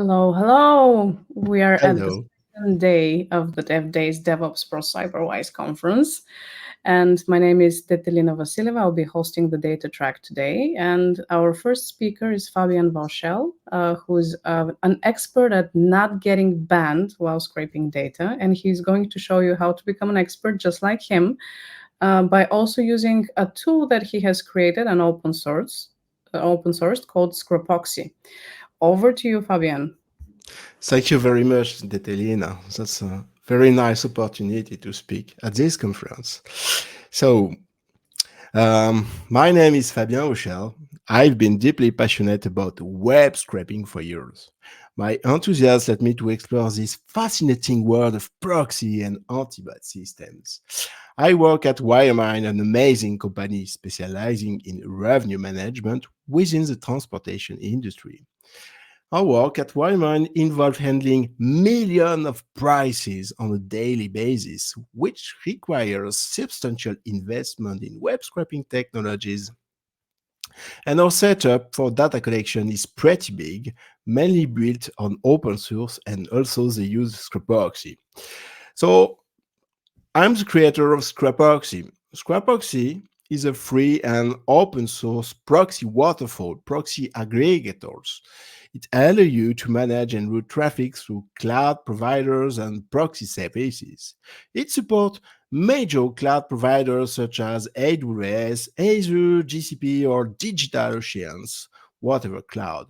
Hello, hello. We are at the Hello. second day of the Dev Days DevOps Pro Cyberwise conference. And my name is Detelina Vasilyeva. I'll be hosting the data track today. And our first speaker is Fabien Vauchelles, who's an expert at not getting banned while scraping data. And he's going to show you how to become an expert just like him by also using a tool that he has created, an open source called Scrapoxy. Over to you, Fabien. Thank you very much, Detelina. That's a very nice opportunity to speak at this conference. So, my name is Fabien Vauchelles. I've been deeply passionate about web scraping for years. My enthusiasm led me to explore this fascinating world of proxy and anti-bot systems. I work at Wireman, an amazing company specializing in revenue management within the transportation industry. Our work at Wyman involved handling millions of prices on a daily basis, which requires substantial investment in web scraping technologies. And our setup for data collection is pretty big, mainly built on open source and also they use Scrapoxy. So I'm the creator of Scrapoxy. Scrapoxy is a free and open source proxy waterfall, proxy aggregators. It allows you to manage and route traffic through cloud providers and proxy services. It supports major cloud providers such as AWS, Azure, GCP, or DigitalOcean's, whatever cloud.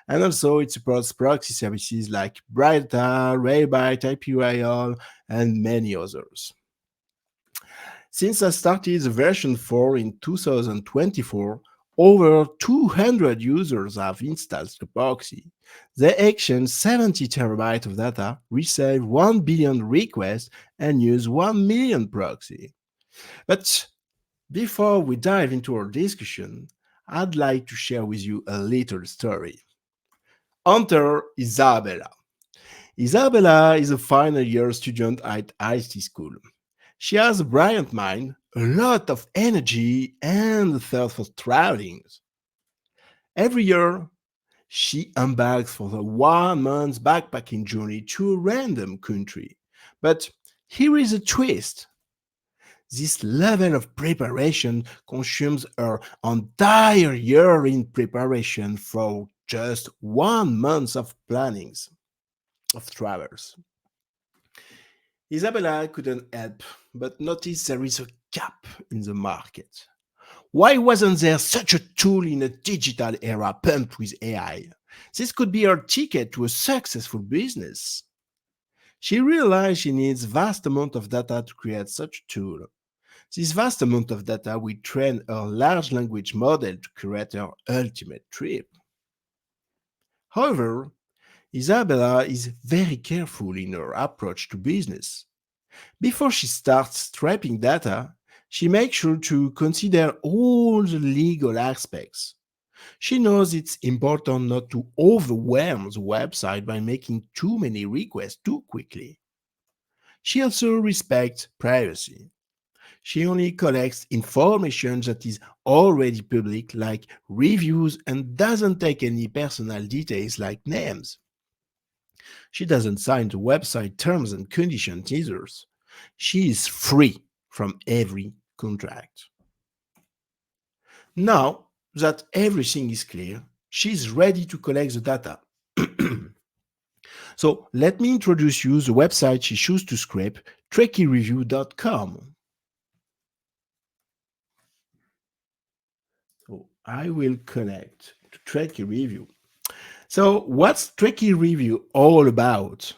And also it supports proxy services like Brightdata, Railbyte, IPYL, and many others. Since I started the version 4 in 2024, over 200 users have installed Scrapoxy. They exchange 70 terabytes of data, receive 1 billion requests, and use 1 million proxy. But before we dive into our discussion, I'd like to share with you a little story. Enter Isabella. Isabella is a final year student at IT school. She has a brilliant mind, a lot of energy, and a thirst for traveling. Every year, she embarks for a 1 month backpacking journey to a random country. But here is a twist. This level of preparation consumes her entire year in preparation for just 1 month of plannings of travels. Isabella couldn't help but notice there is a gap in the market. Why wasn't there such a tool in a digital era pumped with AI? This could be her ticket to a successful business. She realized she needs vast amount of data to create such a tool. This vast amount of data will train a large language model to create her ultimate trip. However, Isabella is very careful in her approach to business. Before she starts scraping data, she makes sure to consider all the legal aspects. She knows it's important not to overwhelm the website by making too many requests too quickly. She also respects privacy. She only collects information that is already public, like reviews, and doesn't take any personal details like names. She doesn't sign the website terms and conditions either. She is free from every contract. Now that everything is clear, she is ready to collect the data. So let me introduce you the website she chose to scrape, trickreview.com. So I will connect to Tricky Review. So what's Tricky Review all about?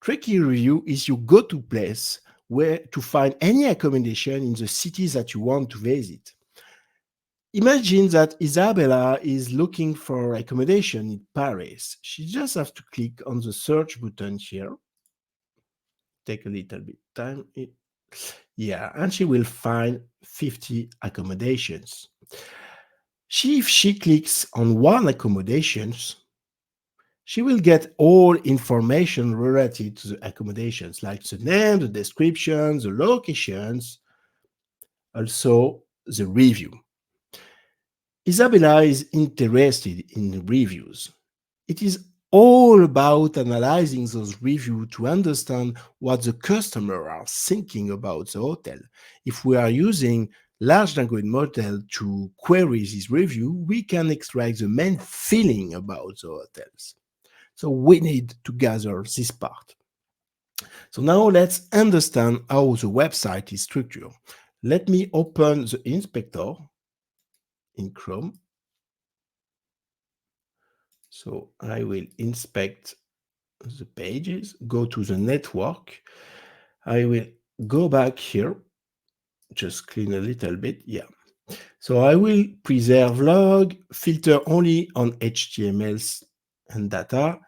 Tricky Review is your go-to place where to find any accommodation in the cities that you want to visit. Imagine that Isabella is looking for accommodation in Paris. She just has to click on the search button here. Take a little bit time. Yeah, and she will find 50 accommodations. If she clicks on one accommodations, she will get all information related to the accommodations, like the name, the description, the locations, also the review. Isabella is interested in reviews. It is all about analyzing those reviews to understand what the customer are thinking about the hotel. If we are using large language model to query this review, we can extract the main feeling about the hotels. So we need to gather this part. So now let's understand how the website is structured. Let me open the inspector in Chrome. So I will inspect the pages, go to the network. I will go back here, just clean a little bit. Yeah. So I will preserve log, filter only on HTMLs and data.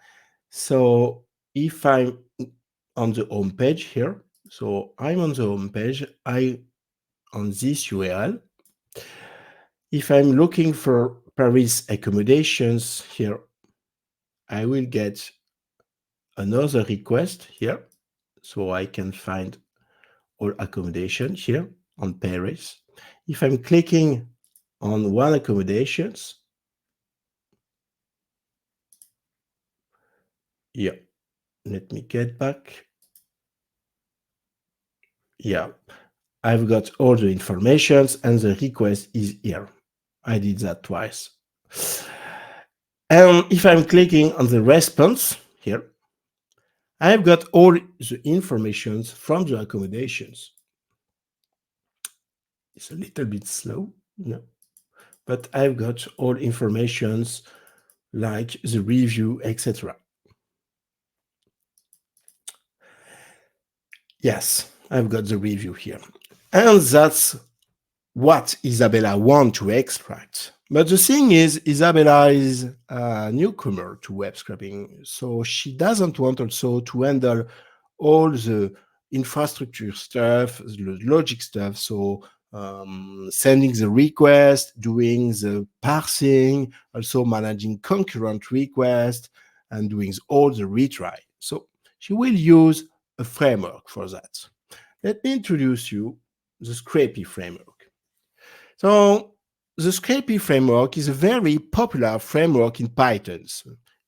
So if I'm on the home page here, so I'm on the home page, on this URL. If I'm looking for Paris accommodations here, I will get another request here. So I can find all accommodation here on Paris. If I'm clicking on one accommodations, yeah, let me get back. Yeah, I've got all the informations and the request is here. I did that twice. And if I'm clicking on the response here, I've got all the information from the accommodations. It's a little bit slow, no, but I've got all informations like the review, etc. Yes, I've got the review here. And that's what Isabella wants to extract. But the thing is, Isabella is a newcomer to web scraping, so she doesn't want also to handle all the infrastructure stuff, the logic stuff, so sending the request, doing the parsing, also managing concurrent requests, and doing all the retry. So she will use a framework for that. Let me introduce you the Scrapy framework. So the Scrapy framework is a very popular framework in Python,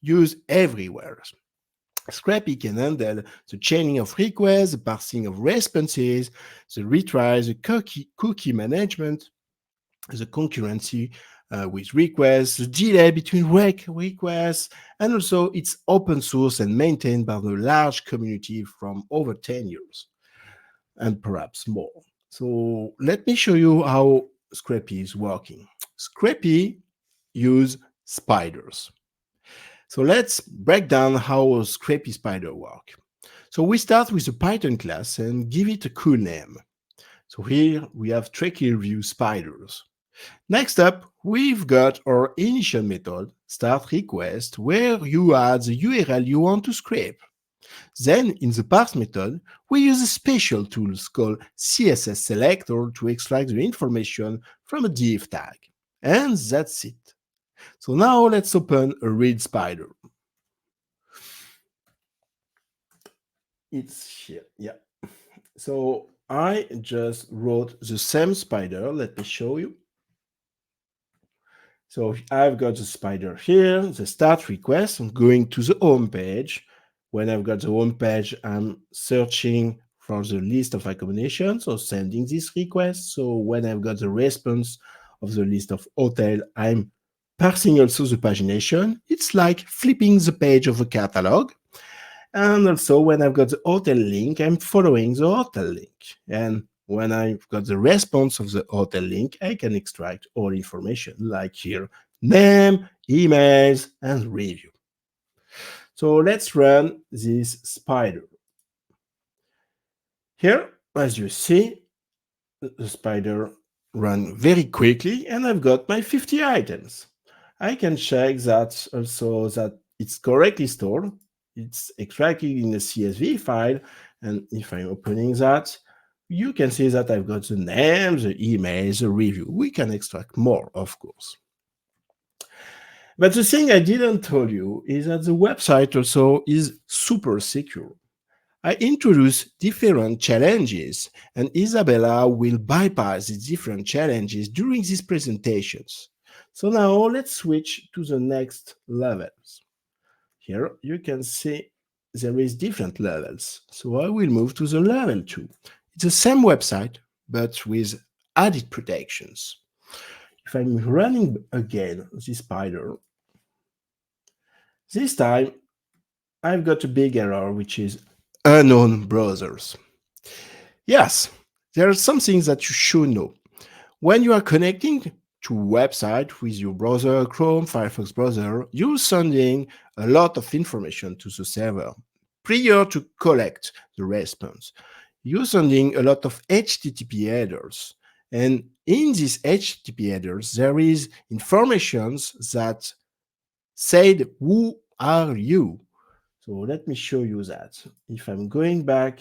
used everywhere. Scrapy can handle the chaining of requests, the parsing of responses, the retries, the cookie management, the concurrency with requests, the delay between requests, and also it's open source and maintained by the large community from over 10 years and perhaps more. So let me show you how Scrapy is working. Scrapy use spiders. So let's break down how a Scrapy spider works. So we start with a Python class and give it a cool name. So here we have tricky view spiders. Next up, we've got our initial method, start request, where you add the URL you want to scrape. Then, in the parse method, we use a special tool called CSS selector to extract the information from a div tag. And that's it. So now let's open a read spider. It's here, yeah. So I just wrote the same spider. Let me show you. So I've got the spider here, the start request. I'm going to the home page. When I've got the home page, I'm searching for the list of accommodations or sending this request. So when I've got the response of the list of hotel, I'm parsing also the pagination. It's like flipping the page of a catalog. And also when I've got the hotel link, I'm following the hotel link. And when I've got the response of the hotel link, I can extract all information like here, name, emails, and review. So let's run this spider. Here, as you see, the spider ran very quickly and I've got my 50 items. I can check that also that it's correctly stored. It's extracted in the CSV file. And if I'm opening that, you can see that I've got the name, the email, the review. We can extract more, of course. But the thing I didn't tell you is that the website also is super secure. I introduce different challenges, and Isabella will bypass the different challenges during these presentations. So now let's switch to the next levels. here you can see there is different levels. So I will move to the level 2. It's the same website, but with added protections. If I'm running again the spider, this time I've got a big error, which is unknown browsers. Yes, there are some things that you should know. When you are connecting to a website with your browser, Chrome, Firefox browser, you're sending a lot of information to the server prior to collect the response. You're sending a lot of HTTP headers. And in these HTTP headers, there is information that said, who are you? So let me show you that. If I'm going back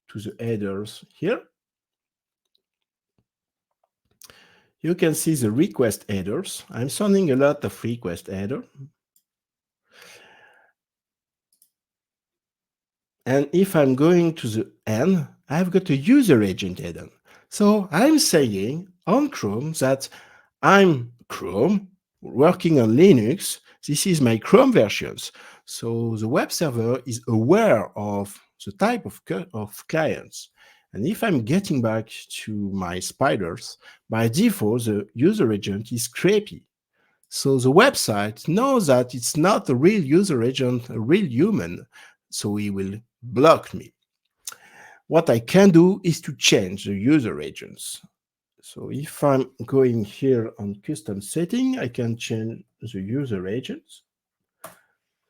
to the headers here, you can see the request headers. I'm sending a lot of request header. And if I'm going to the end, I've got a user agent header. So I'm saying on Chrome that I'm Chrome working on Linux. This is my Chrome versions. So the web server is aware of the type of clients. And if I'm getting back to my spiders, by default, the user agent is Scrappy. So the website knows that it's not a real user agent, a real human, so he will block me. What I can do is to change the user agents. So if I'm going here on custom setting, I can change the user agents.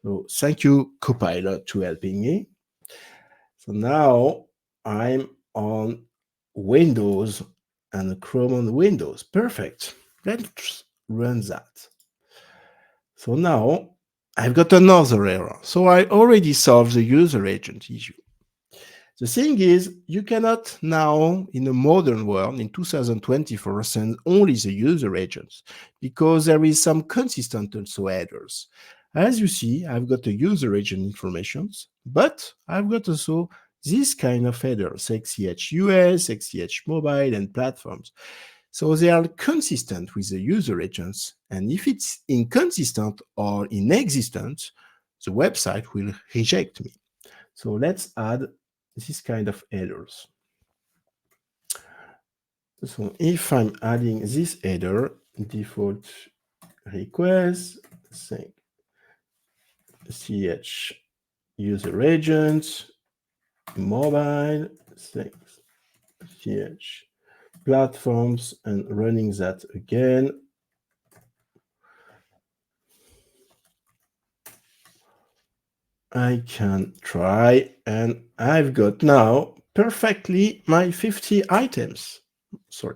So thank you, Copilot, to helping me. So now I'm on Windows and Chrome on Windows. Perfect. Let's run that. So now I've got another error. So I already solved the user agent issue. The thing is, you cannot now, in a modern world, in 2024, send only the user agents, because there is some consistent also headers. As you see, I've got the user agent informations, but I've got also this kind of headers, XCH US, XCH mobile, and platforms. So they are consistent with the user agents, and if it's inconsistent or inexistent, the website will reject me. So let's add this kind of headers. So if I'm adding this header, default request, say ch user agent, mobile, say ch platforms, and running that again. I can try, and I've got now perfectly my 50 items. Sorry.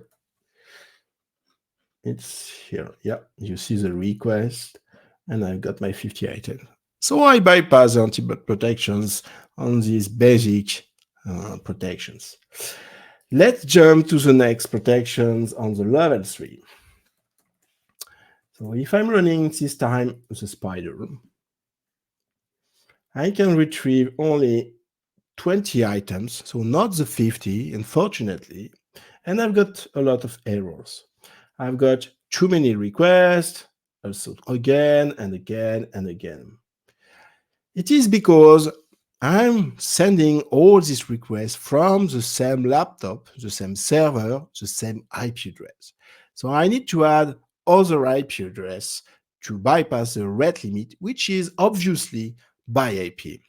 It's here. Yeah, you see the request, and I've got my 50 items. So I bypass the anti-bot protections on these basic protections. Let's jump to the next protections on the level 3. So if I'm running this time the spider, I can retrieve only 20 items, so not the 50, unfortunately, and I've got a lot of errors. I've got too many requests, also again and again and again. It is because I'm sending all these requests from the same laptop, the same server, the same IP address. So I need to add other IP address to bypass the rate limit, which is obviously by IP.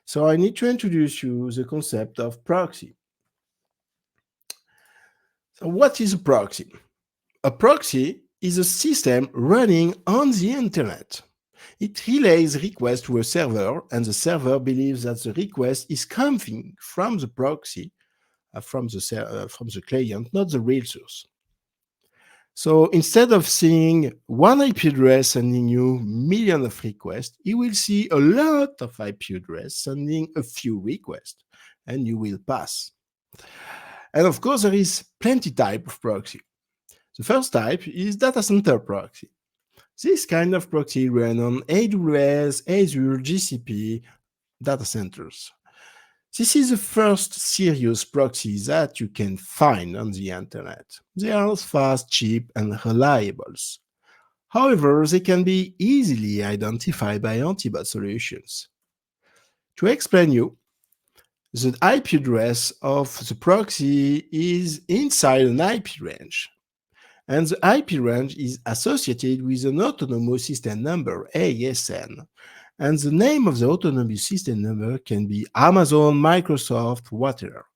So I need to introduce you the concept of proxy. So what is a proxy? A proxy is a system running on the internet. It relays requests to a server, and the server believes that the request is coming from the proxy, from the client, not the real source. So instead of seeing one IP address sending you millions of requests, you will see a lot of IP addresses sending a few requests, and you will pass. And of course, there is plenty type of proxy. The first type is datacenter proxy. This kind of proxy run on AWS, Azure, GCP data centers. This is the first serious proxy that you can find on the internet. They are fast, cheap, and reliable. However, they can be easily identified by anti-bot solutions. To explain you, the IP address of the proxy is inside an IP range, and the IP range is associated with an autonomous system number, ASN, and the name of the autonomous system number can be Amazon, Microsoft, whatever.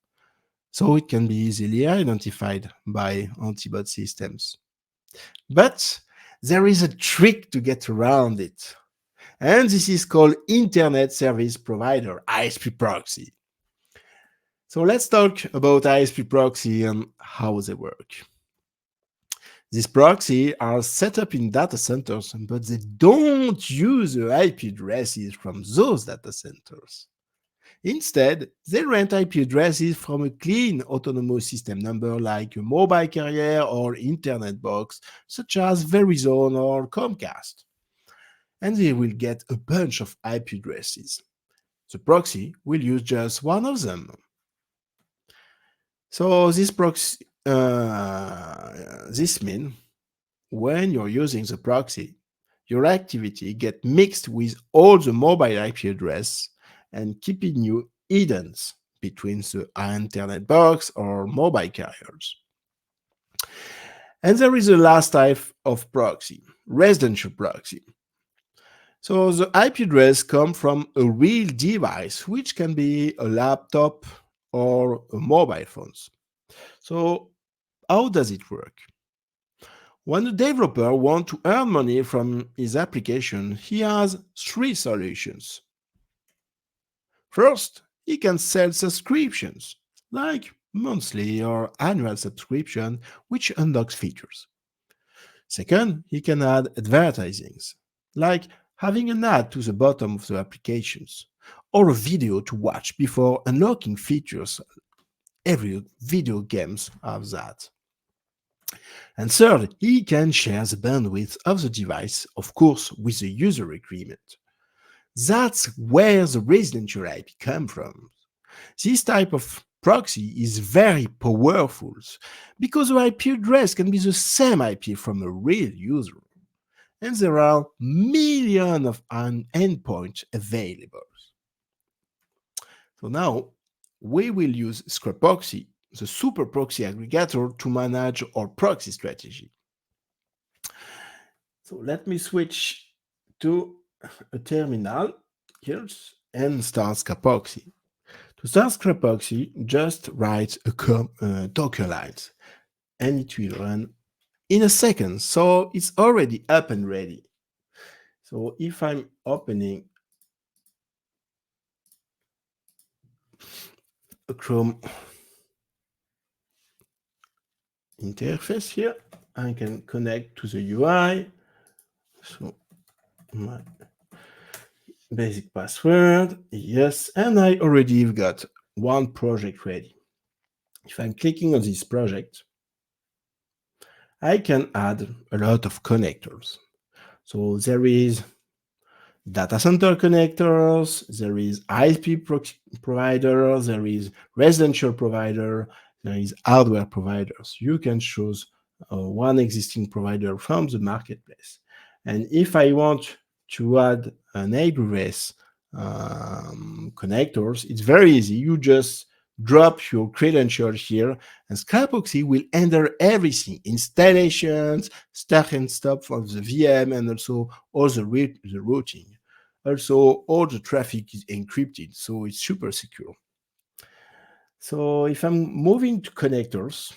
So it can be easily identified by anti-bot systems. But there is a trick to get around it, and this is called Internet Service Provider, ISP proxy. So let's talk about ISP proxy and how they work. These proxies are set up in data centers, but they don't use the IP addresses from those data centers. Instead, they rent IP addresses from a clean autonomous system number like a mobile carrier or internet box, such as Verizon or Comcast. And they will get a bunch of IP addresses. The proxy will use just one of them. So this proxy, this means when you're using the proxy, your activity get mixed with all the mobile IP address and keeping you hidden between the internet box or mobile carriers. And there is a last type of proxy, residential proxy. So the IP address comes from a real device, which can be a laptop or a mobile phone. So how does it work? When a developer wants to earn money from his application, he has three solutions. First, he can sell subscriptions, like monthly or annual subscription, which unlocks features. Second, he can add advertisings, like having an ad to the bottom of the applications, or a video to watch before unlocking features. Every video games have that. And third, he can share the bandwidth of the device, of course, with the user agreement. That's where the residential IP comes from. This type of proxy is very powerful because the IP address can be the same IP from a real user. And there are millions of endpoints available. So now we will use Scrapoxy, the super proxy aggregator, to manage our proxy strategy. So let me switch to a terminal here and start Scrapoxy. To start Scrapoxy, just write a Docker lines and it will run in a second. So it's already up and ready. So if I'm opening a Chrome interface here, I can connect to the UI. So my basic password, yes, and I already got one project ready. If I'm clicking on this project, I can add a lot of connectors. So there is data center connectors, there is ISP provider, there is residential provider, there is hardware providers. You can choose one existing provider from the marketplace. And if I want to add an address connectors, it's very easy. You just drop your credentials here, and Scrapoxy will handle everything: installations, start and stop of the VM, and also all the routing. Also, all the traffic is encrypted, so it's super secure. So if I'm moving to connectors,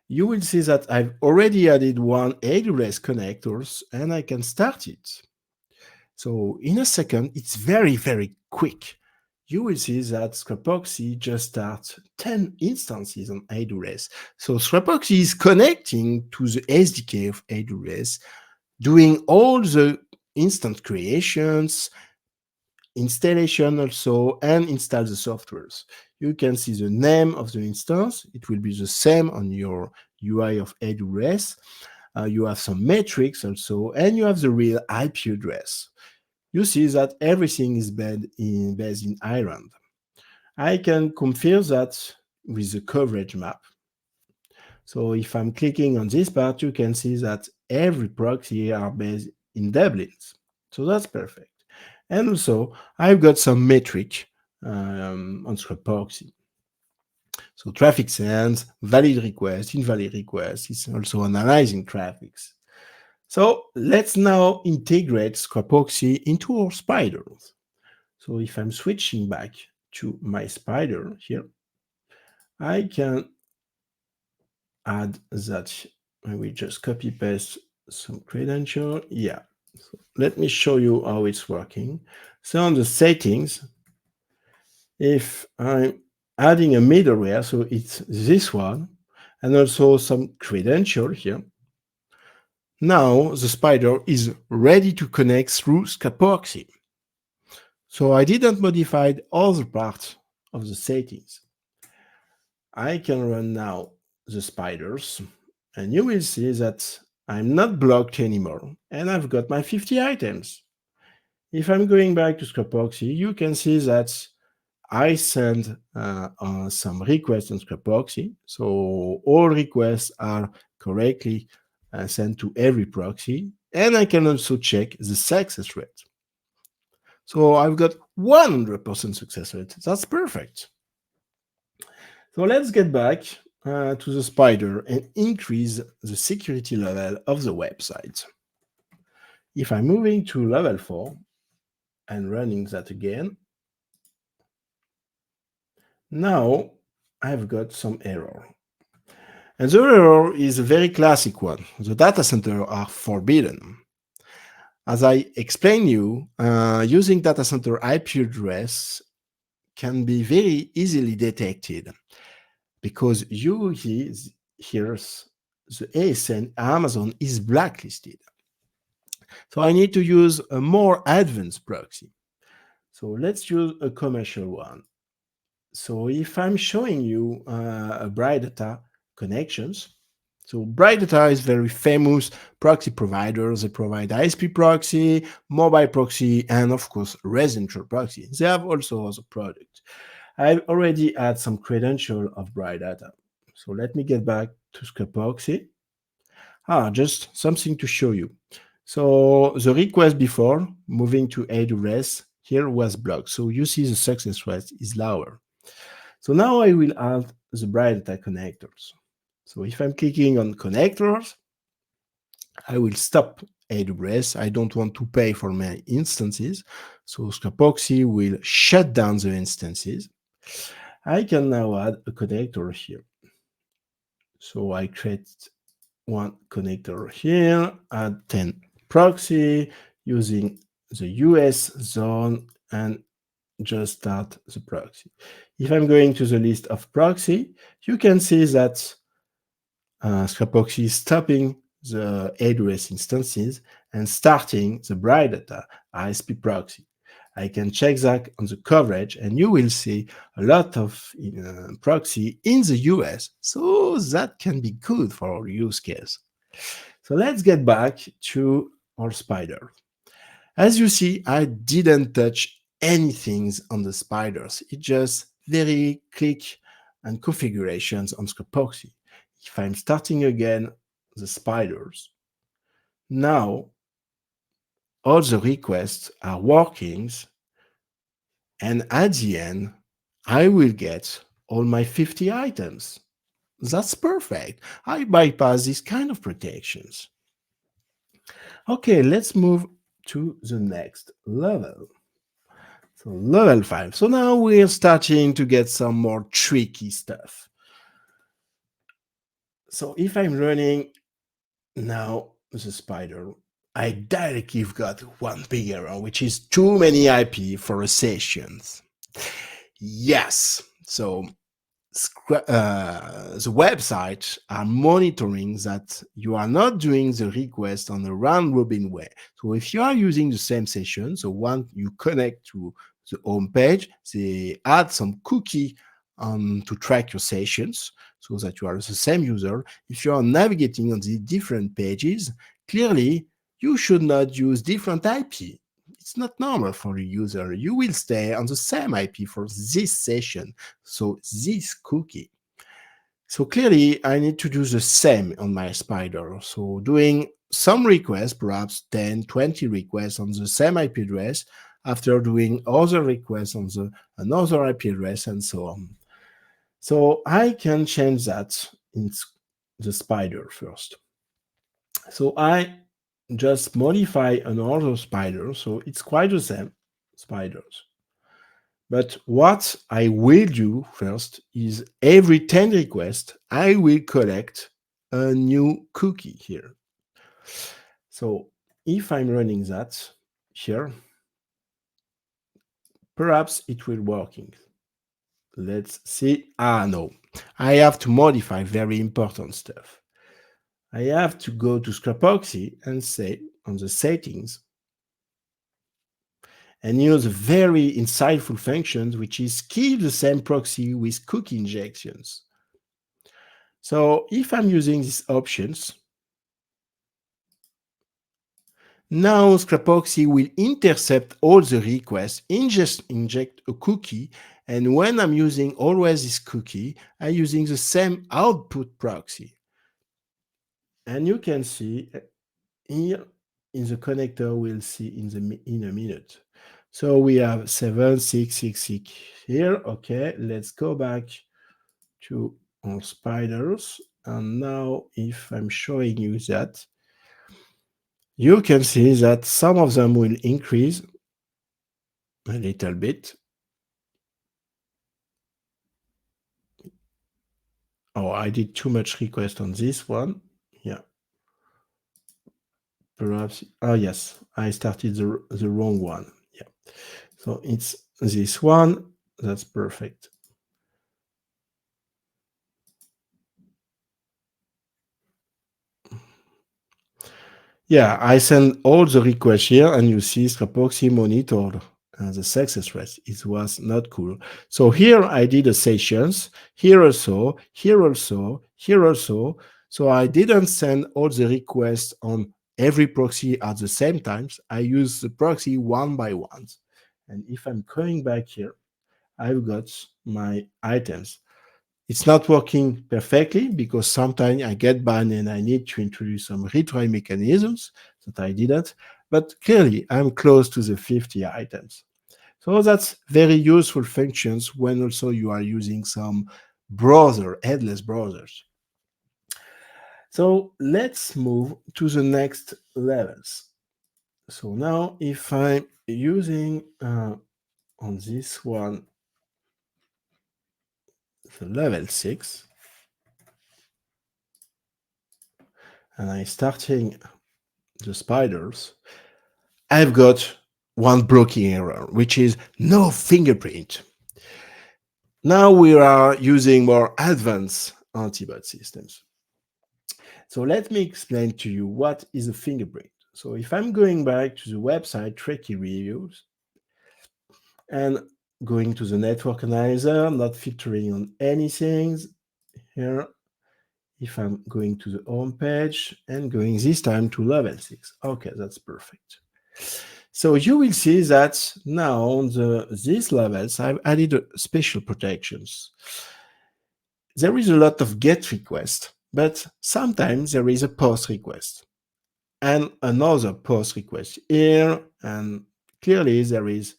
you will see that I've already added one address connectors, and I can start it. So in a second, it's very, very quick. You will see that Scrapoxy just starts 10 instances on AWS. So Scrapoxy is connecting to the SDK of AWS, doing all the instant creations, installation also, and install the softwares. You can see the name of the instance. It will be the same on your UI of AWS. You have some metrics also, and you have the real IP address. You see that everything is based in Ireland. I can confirm that with the coverage map. So if I'm clicking on this part, you can see that every proxy are based in doublings. So that's perfect. And also, I've got some metric on Scrapoxy. So traffic sends, valid request, invalid request. It's also analyzing traffics. So let's now integrate Scrapoxy into our spiders. So if I'm switching back to my spider here, I can add that. I will just copy paste some credential. Yeah. So let me show you how it's working. So on the settings, if I'm adding a middleware, so it's this one, and also some credential here. Now the spider is ready to connect through Scrapoxy. So I didn't modify all the parts of the settings. I can run now the spiders, and you will see that I'm not blocked anymore, and I've got my 50 items. If I'm going back to Scrapoxy, you can see that I send some requests on Scrapoxy, so all requests are correctly sent to every proxy, and I can also check the success rate. So I've got 100% success rate. That's perfect. So let's get back to the spider and increase the security level of the website. If I'm moving to level 4 and running that again, now I've got some error. And the error is a very classic one. The data center are forbidden. As I explained you, using data center IP address can be very easily detected because you hear the ASN Amazon is blacklisted. So I need to use a more advanced proxy. So let's use a commercial one. So if I'm showing you a Bright Data connections, so Bright Data is very famous proxy provider. They provide ISP proxy, mobile proxy, and of course residential proxy. They have also other products. I've already had some credential of Bright Data. So let me get back to Scrapoxy. Just something to show you. So the request before moving to AWS here was blocked. So you see the success rate is lower. So now I will add the Bright Data connectors. So if I'm clicking on connectors, I will stop AWS. I don't want to pay for my instances. So Scrapoxy will shut down the instances. I can now add a connector here. So I create one connector here, add 10 proxy using the US zone and just start the proxy. If I'm going to the list of proxy, you can see that Scrapoxy is stopping the AWS instances and starting the Bright Data ISP proxy. I can check that on the coverage, and you will see a lot of proxy in the US, so that can be good for our use case. So let's get back to our spider. As you see, I didn't touch anything on the spiders. It's just very click and configurations on Scrapoxy. If I'm starting again the spiders, now all the requests are working, and at the end, I will get all my 50 items. That's perfect. I bypass these kind of protections. Okay, let's move to the next level. So level 5. So now we're starting to get some more tricky stuff. So if I'm running now the spider, I directly got one big error, which is too many IP for a sessions. Yes. So the website are monitoring that you are not doing the request on a round robin way. So if you are using the same session, so once you connect to the home page, they add some cookie to track your sessions so that you are the same user. If you are navigating on the different pages, clearly you should not use different IP. It's not normal for a user. You will stay on the same IP for this session, so this cookie. So clearly, I need to do the same on my spider. So doing some requests, perhaps 10, 20 requests on the same IP address after doing other requests on another IP address and so on. So I can change that in the spider first. So I just modify another spider, so it's quite the same spiders. But what I will do first is every 10 requests, I will collect a new cookie here. So if I'm running that here, perhaps it will working. Let's see. No, I have to modify very important stuff. I have to go to Scrapoxy and say on the settings and use a very insightful function, which is keep the same proxy with cookie injections. So if I'm using these options, now Scrapoxy will intercept all the requests, inject a cookie, and when I'm using always this cookie, I'm using the same output proxy. And you can see here in the connector, we'll see in a minute. So we have 7666 here. Okay, let's go back to our spiders. And now if I'm showing you that, you can see that some of them will increase a little bit. Oh, I did too much request on this one. Yeah. Perhaps, yes, I started the wrong one. Yeah. So it's this one. That's perfect. Yeah, I send all the requests here, and you see Scrapoxy monitored the success rate. It was not cool. So here I did the sessions, here also, here also, here also. So I didn't send all the requests on every proxy at the same time. I use the proxy one by one. And if I'm going back here, I've got my items. It's not working perfectly because sometimes I get banned and I need to introduce some retry mechanisms that I didn't. But clearly, I'm close to the 50 items. So that's very useful functions when also you are using some headless browsers. So let's move to the next levels. So now if I'm using on this one, the level 6, and I'm starting the spiders, I've got one blocking error, which is no fingerprint. Now we are using more advanced anti-bot systems. So let me explain to you what is a fingerprint. So if I'm going back to the website Tricky Reviews and going to the network analyzer, not filtering on anything here, if I'm going to the home page and going this time to level 6. Okay, that's perfect. So you will see that now on these levels, I've added special protections. There is a lot of GET request, but sometimes there is a POST request and another POST request here. And clearly there is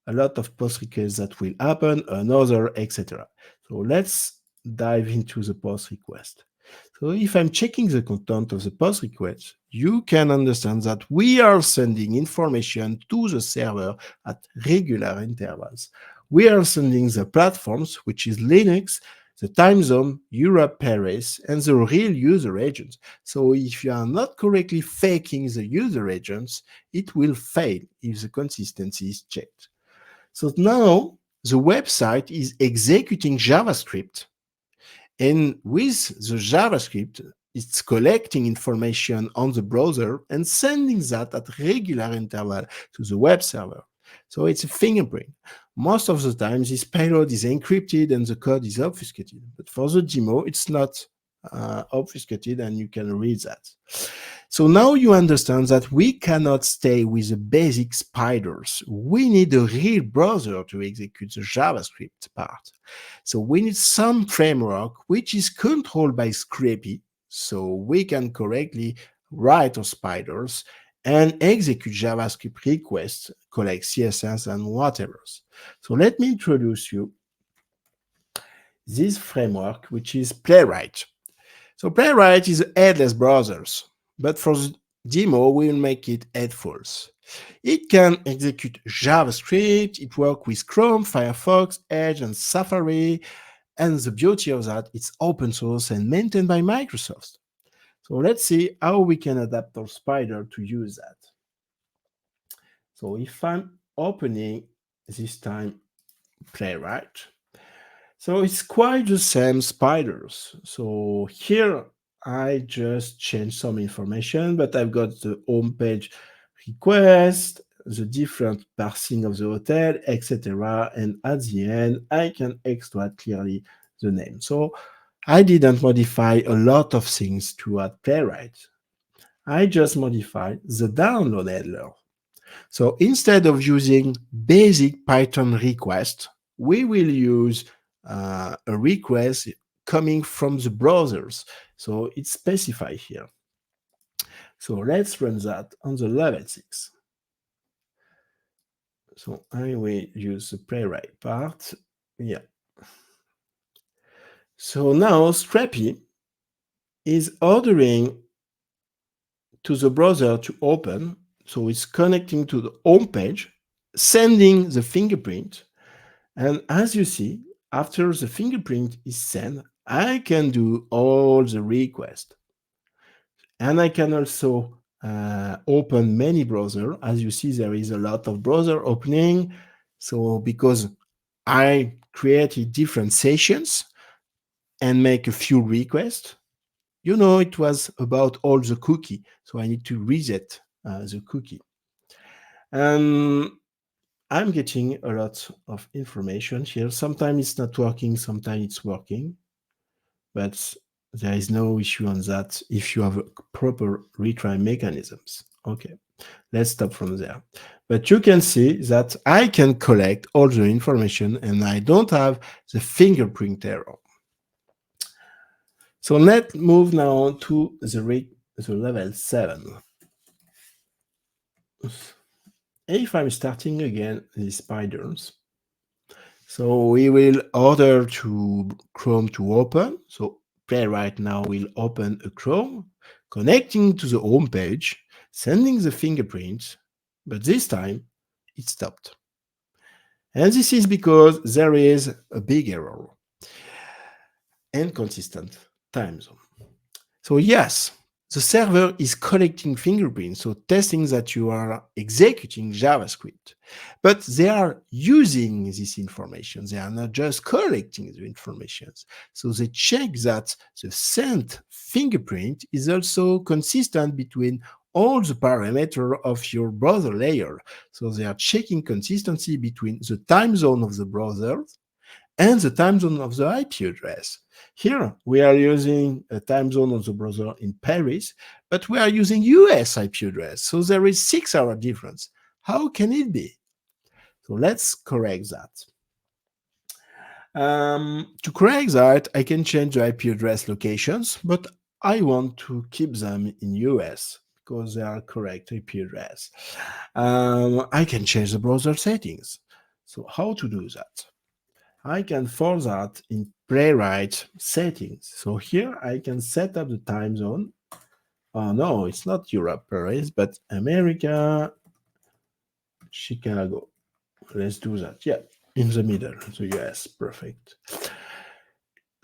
a lot of POST requests that will happen, another, etc. So let's dive into the POST request. So if I'm checking the content of the POST request, you can understand that we are sending information to the server at regular intervals. We are sending the platforms, which is Linux, the time zone, Europe, Paris, and the real user agents. So if you are not correctly faking the user agents, it will fail if the consistency is checked. So now the website is executing JavaScript, and with the JavaScript, it's collecting information on the browser and sending that at regular interval to the web server. So it's a fingerprint. Most of the time, this payload is encrypted and the code is obfuscated. But for the demo, it's not obfuscated and you can read that. So now you understand that we cannot stay with the basic spiders. We need a real browser to execute the JavaScript part. So we need some framework which is controlled by Scrapy, so we can correctly write our spiders, and execute JavaScript requests, collect CSS and whatever. So let me introduce you this framework, which is Playwright. So Playwright is a headless browser, but for the demo, we will make it headfuls. It can execute JavaScript, it works with Chrome, Firefox, Edge, and Safari, and the beauty of that, it's open source and maintained by Microsoft. So let's see how we can adapt our spider to use that. So if I'm opening this time Playwright, so it's quite the same spiders. So here I just changed some information, but I've got the home page request, the different parsing of the hotel, etc. And at the end, I can extract clearly the name. So I didn't modify a lot of things to add Playwright. I just modified the download handler. So instead of using basic Python request, we will use a request coming from the browsers. So it's specified here. So let's run that on the level 6. So I will use the Playwright part. Yeah. So now Scrappy is ordering to the browser to open. So it's connecting to the home page, sending the fingerprint. And as you see, after the fingerprint is sent, I can do all the requests. And I can also open many browsers. As you see, there is a lot of browser opening. So because I created different sessions and make a few requests, you know, it was about all the cookie. So I need to reset the cookie. And I'm getting a lot of information here. Sometimes it's not working, sometimes it's working, but there is no issue on that if you have proper retry mechanisms. Okay, let's stop from there. But you can see that I can collect all the information and I don't have the fingerprint error. So let's move now to the level 7. If I'm starting again these spiders, so we will order to Chrome to open. So Playwright now will open a Chrome, connecting to the home page, sending the fingerprint, but this time it stopped. And this is because there is a big error, inconsistent time zone. So yes, the server is collecting fingerprints, so testing that you are executing JavaScript. But they are using this information. They are not just collecting the information. So they check that the sent fingerprint is also consistent between all the parameters of your browser layer. So they are checking consistency between the time zone of the browser and the time zone of the IP address. Here, we are using a time zone of the browser in Paris, but we are using US IP address, so there is 6-hour difference. How can it be? So let's correct that. To correct that, I can change the IP address locations, but I want to keep them in US because they are correct IP address. I can change the browser settings. So how to do that? I can force that in Playwright settings. So here I can set up the time zone. Oh no, it's not Europe, Paris, but America, Chicago. Let's do that. Yeah, in the middle. So yes, perfect.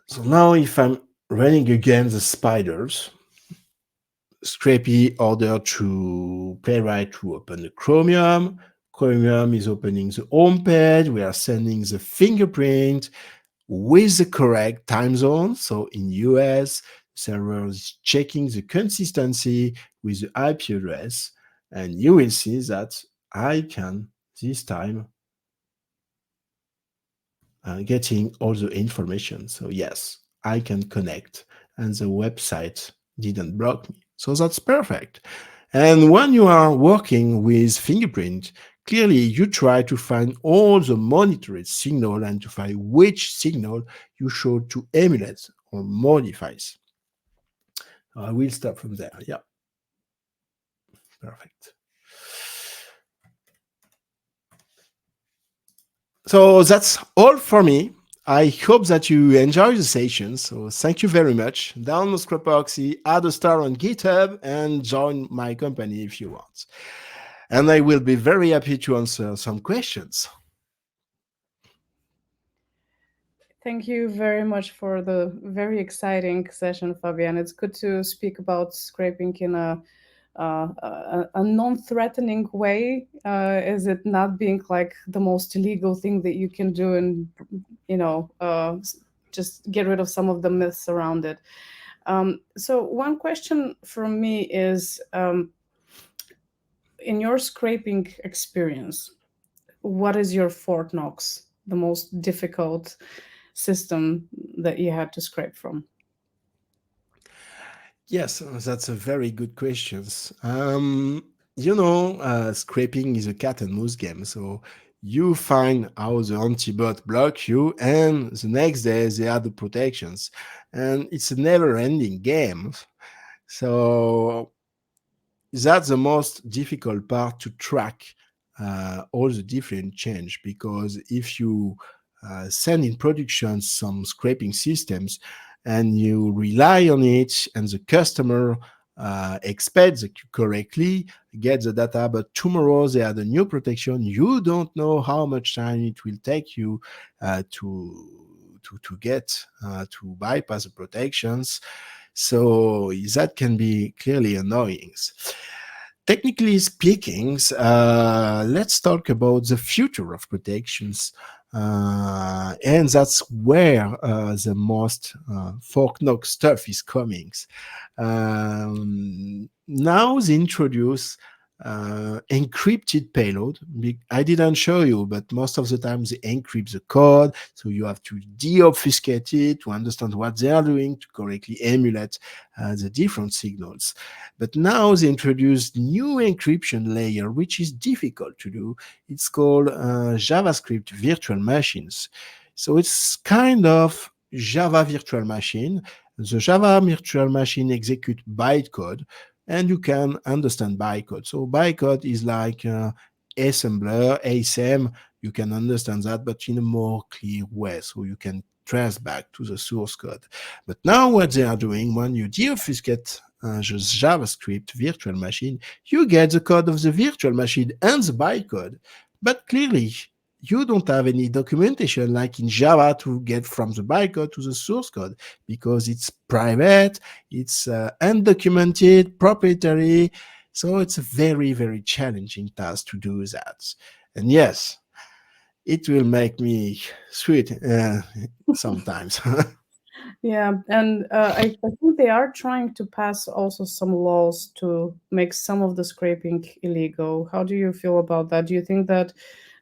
So now if I'm running again the spiders, Scrapy order to Playwright to open the Chromium. Chromium is opening the home page. We are sending the fingerprint with the correct time zone. So in US, server is checking the consistency with the IP address. And you will see that I can this time getting all the information. So yes, I can connect and the website didn't block me. So that's perfect. And when you are working with fingerprint, clearly you try to find all the monitored signal and to find which signal you should to emulate or modify. I will start from there. Yeah. Perfect. So that's all for me. I hope that you enjoy the session. So thank you very much. Download Scrapoxy, add a star on GitHub, and join my company if you want. And I will be very happy to answer some questions. Thank you very much for the very exciting session, Fabian. It's good to speak about scraping in a non-threatening way. Is it not being like the most illegal thing that you can do, and just get rid of some of the myths around it. So one question from me is, in your scraping experience, what is your Fort Knox, the most difficult system that you had to scrape from? Yes, that's a very good question. Scraping is a cat and mouse game. So you find how the anti-bot block you, and the next day they add the protections. And it's a never-ending game. So that's the most difficult part to track all the different change, because if you send in production some scraping systems and you rely on it and the customer expects that you correctly get the data, but tomorrow they add a new protection, you don't know how much time it will take you to get to bypass the protections. So that can be clearly annoying. Technically speaking, let's talk about the future of protections. And that's where the most Fort Knox stuff is coming. Now they introduce encrypted payload. I didn't show you, but most of the time they encrypt the code, so you have to deobfuscate it to understand what they are doing to correctly emulate the different signals. But now they introduce new encryption layer, which is difficult to do. It's called JavaScript virtual machines. So it's kind of Java virtual machine. The Java virtual machine execute bytecode, and you can understand bytecode. So bytecode is like assembler, ASM. You can understand that, but in a more clear way, so you can trace back to the source code. But now what they are doing, when you deobfuscate the JavaScript virtual machine, you get the code of the virtual machine and the bytecode. But clearly, you don't have any documentation like in Java to get from the bytecode to the source code, because it's private, it's undocumented, proprietary. So it's a very, very challenging task to do that. And yes, it will make me sweat sometimes. Yeah, and I think they are trying to pass also some laws to make some of the scraping illegal. How do you feel about that? Do you think that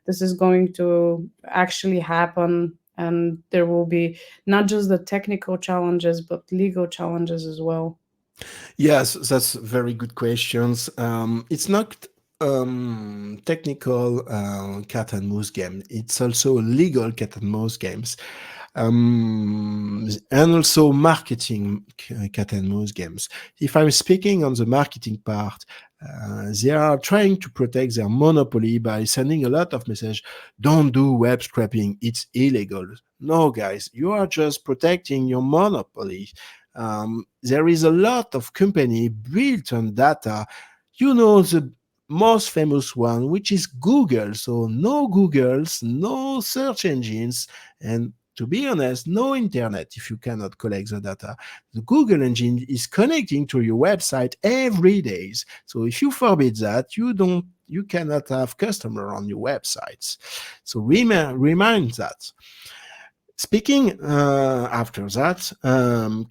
this is going to actually happen, and there will be not just the technical challenges but legal challenges as well? Yes, that's very good questions. It's not technical cat and mouse game. It's also legal cat and mouse games, and also marketing cat and mouse games. If I'm speaking on the marketing part, they are trying to protect their monopoly by sending a lot of message. Don't do web scraping; it's illegal. No, guys, you are just protecting your monopoly. There is a lot of company built on data. You know, the most famous one, which is Google. So no Googles, no search engines, and to be honest, no internet if you cannot collect the data. The Google engine is connecting to your website every day. So if you forbid that, you cannot have customer on your websites. So remind that. Speaking after that,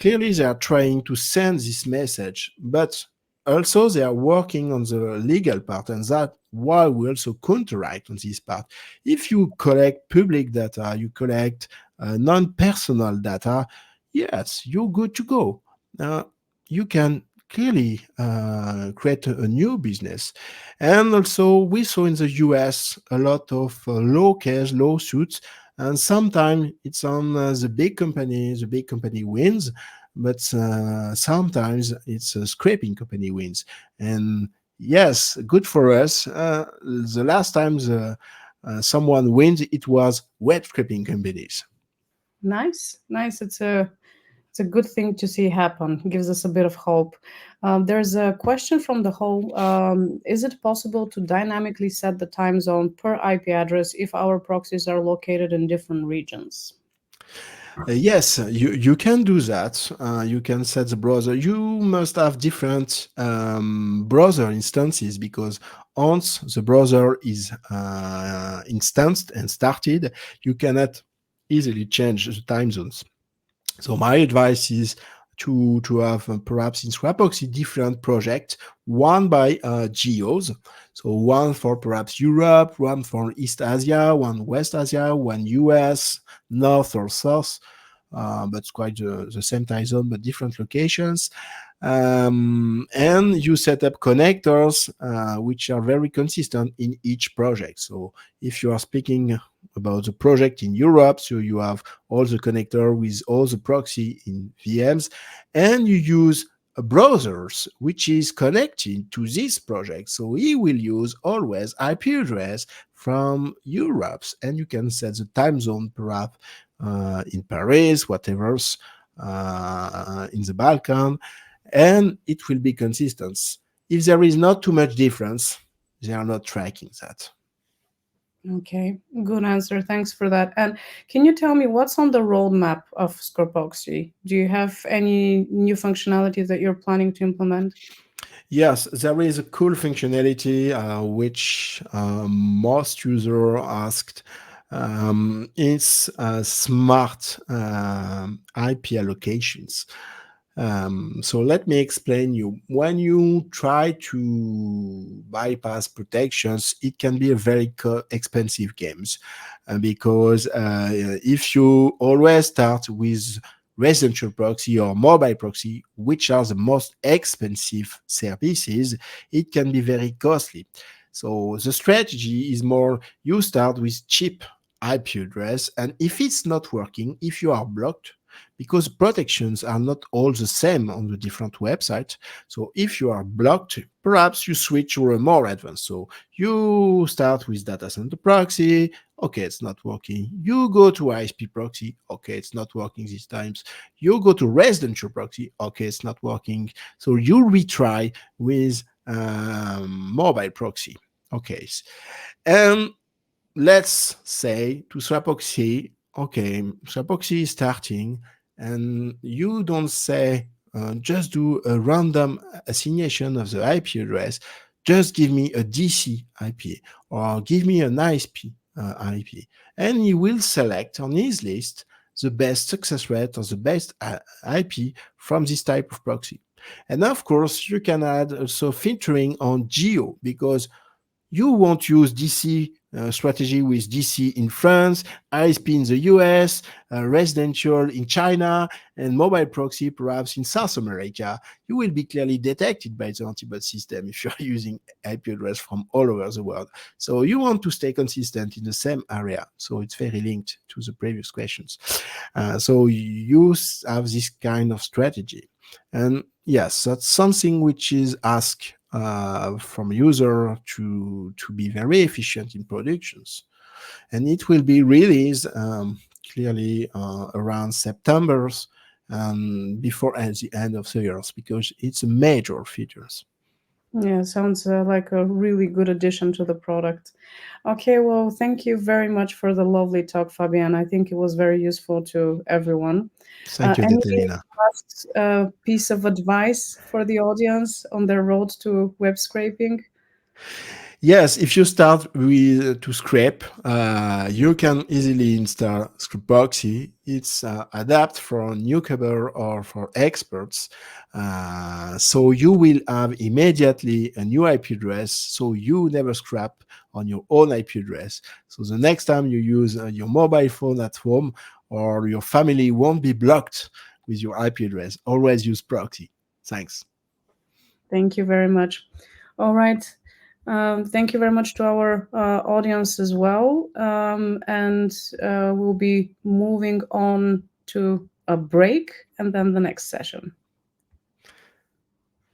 clearly they are trying to send this message, but also they are working on the legal part, and that why we also counteract on this part. If you collect public data, you collect non-personal data, yes, you're good to go. You can clearly create a new business. And also we saw in the US a lot of low case lawsuits, and sometimes it's on the big company wins, but sometimes it's a scraping company wins. And yes, good for us. The last time someone wins, it was web scraping companies. Nice, nice. It's a good thing to see happen. Gives us a bit of hope. There's a question from the whole. Is it possible to dynamically set the time zone per IP address if our proxies are located in different regions? Yes, you can do that. You can set the browser. You must have different browser instances because once the browser is instanced and started, you cannot easily change the time zones. So my advice is to have perhaps in Scrapoxy different projects, one by geos. So one for perhaps Europe, one for East Asia, one West Asia, one US, North or South, but it's quite the same time zone but different locations. And you set up connectors which are very consistent in each project. So if you are speaking about the project in Europe, so you have all the connector with all the proxy in VMs, and you use browsers which is connected to this project. So he will use always IP address from Europe, and you can set the time zone perhaps in Paris, whatever's in the Balkan, and it will be consistent. If there is not too much difference, they are not tracking that. Okay, good answer. Thanks for that. And can you tell me what's on the roadmap of Scrapoxy? Do you have any new functionality that you're planning to implement? Yes, there is a cool functionality which most user asked. It's smart IP allocations. So let me explain you. When you try to bypass protections, it can be a very expensive games because if you always start with residential proxy or mobile proxy, which are the most expensive services, it can be very costly. So the strategy is more you start with cheap IP address, and if it's not working, if you are blocked, because protections are not all the same on the different websites. So if you are blocked, perhaps you switch to a more advanced. So you start with datacenter proxy. Okay, it's not working. You go to ISP proxy. Okay, it's not working these times. You go to residential proxy. Okay, it's not working. So you retry with mobile proxy. Okay, and let's say to Scrapoxy, okay, Scrapoxy is starting, and you don't say, just do a random assignation of the IP address, just give me a DC IP or give me an ISP IP. And he will select on his list the best success rate or the best IP from this type of proxy. And of course, you can add also filtering on geo because you won't use DC strategy with DC in France, ISP in the US, residential in China, and mobile proxy perhaps in South America. You will be clearly detected by the anti-bot system if you're using IP address from all over the world. So you want to stay consistent in the same area. So it's very linked to the previous questions. So you have this kind of strategy. And yes, that's something which is asked from user to be very efficient in productions, and it will be released clearly around September before the end of the years because it's a major features. Yeah, sounds like a really good addition to the product. Okay, well, thank you very much for the lovely talk, Fabian. I think it was very useful to everyone. Thank you, Any Detelina. last piece of advice for the audience on their road to web scraping? Yes, if you start with to scrape, you can easily install Scrapoxy. It's adapt for newcomer or for experts. So you will have immediately a new IP address. So you never scrap on your own IP address. So the next time you use your mobile phone at home or your family won't be blocked with your IP address. Always use proxy. Thanks. Thank you very much. All right. Thank you very much to our audience as well. And we'll be moving on to a break and then the next session.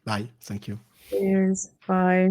Bye. Thank you. Cheers. Bye.